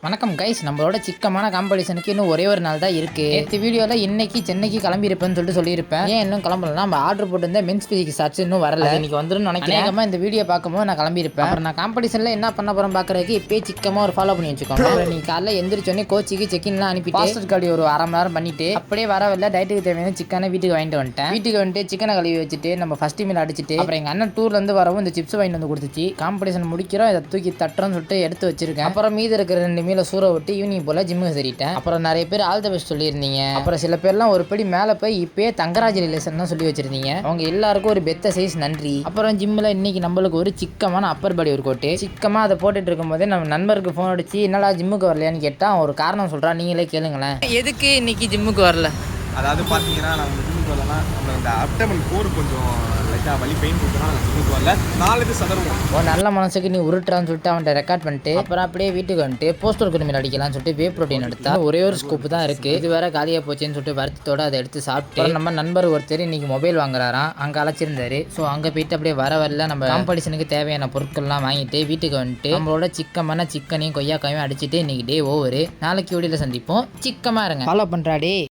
வணக்கம் கைஸ், நம்மளோட சிக்கமான காம்படிஷனுக்கு இன்னும் ஒரே ஒரு நாள் தான் இருக்கு. நேற்று வீடியோவில் இன்னைக்கு சென்னைக்கு கிளம்பியிருப்பேன்னு சொல்லியிருப்பேன். ஏன் இன்னும் கிளம்பலாம், நம்ம ஆர்டர் போட்டு மென்ஸ் பிசிக்ஸ் ஆச்சு இன்னும் வரல. இன்னைக்கு வந்துடும் நினைக்கிறேன். இந்த வீடியோ பார்க்கும்போது நான் கிளம்பியிருப்பேன். அப்புறம் நான் காம்படிஷனில் என்ன பண்ண போறேன் பார்க்கறதுக்கு இப்பயே சிக்கமாக ஒரு ஃபாலோ பண்ணி வச்சுக்கோங்க. அப்புறம் நீ காலைல எந்திரிச்சோடனே கோச்சிக்கு செக்கின்லாம் அனுப்பி பாஸ்டர் கார்டு ஒரு அரை மணி நேரம் பண்ணிட்டு அப்படியே வரவில்லை டயட்டுக்கு தேவையான சிக்கனை வீட்டுக்கு வாங்கிட்டு வந்துட்டேன். வீட்டுக்கு வந்துட்டு சிக்கனை கழுவி வச்சுட்டு நம்ம ஃபர்ஸ்ட் மீல் அடிச்சுட்டு அப்புறம் எங்கள் அண்ணன் டூர்ல இருந்து வரவும் இந்த சிப்ஸ் வாங்கிட்டு வந்து கொடுத்துச்சு. காம்படிஷன் முடிக்கிறோம், இதை தூக்கி தட்டுறோம்னு சொல்லிட்டு எடுத்து வச்சிருக்கேன். அப்புறம் மீது இருக்கிற 2 மீலை சூற விட்டு ஈவினிங் போல ஜிம்முக்கு சரிட்டேன். அப்புறம் நிறைய பேர் ஆல் த பெஸ்ட் சொல்லியிருந்தீங்க. அப்புறம் சில பேர்லாம் ஒரு படி மேலே போய் இப்பயே தங்கராஜ் ரிலேஷன் தான் சொல்லி வச்சிருந்தீங்க. அவங்க எல்லாருக்கும் ஒரு பெத்த சைஸ் நன்றி. அப்புறம் ஜிம்மில் இன்னைக்கு நம்மளுக்கு ஒரு சிக்கமான அப்பர் பாடி ஒரு கோட்டு சிக்கமா அதை போட்டுட்டு இருக்கும் போதே நம்ம நண்பருக்கு ஃபோன் அடிச்சு என்னடா ஜிம்முக்கு வரலையான்னு கேட்டா ஒரு காரணம் சொல்றான், நீங்களே கேளுங்களேன். எதுக்கு இன்னைக்கு ஜிம்முக்கு வரல? அதாவது பார்த்தீங்கன்னா நம்ம ஜிம்முக்கு வரலன்னா நம்ம இந்த அப்டமன் கோர் கொஞ்சம் லைட்டாக வலி பெயின் கொடுத்தோம்னா நம்ம ஜிம்முக்கு வரல 4 சதருவோம். ஒரு நல்ல மனசுக்கு நீ உருட்டுறான்னு சொல்லிட்டு அவன்கிட்ட ரெக்கார்ட் பண்ணிட்டு அப்புறம் அப்படியே வீட்டுக்கு வந்துட்டு போஸ்டர் கிருமியில் அடிக்கலாம்னு சொல்லிட்டு வே ப்ரோட்டீன் எடுத்தா ஒரே ஒரு ஸ்கூப் தான் இருக்கு. இது வேற காலியாக போச்சுன்னு சொல்லிட்டு வருத்தத்தோட அதை எடுத்து சாப்பிட்டு நம்ம நண்பர் ஒருத்தர் இன்னைக்கு மொபைல் வாங்குறாராம், அங்கே அழைச்சிருந்தாரு. ஸோ அங்கே போயிட்டு அப்படியே வரல நம்ம காம்படிஷனுக்கு தேவையான பொருட்கள்லாம் வாங்கிட்டு வீட்டுக்கு வந்துட்டு நம்மளோட சிக்கமான சிக்கனையும் கொய்யாக்காயும் அடிச்சுட்டு இன்னைக்கு டே ஓவர். நாளைக்கு வீடியோவில் சந்திப்போம். சிக்கமா இருங்க, ஃபாலோ பண்றாடே.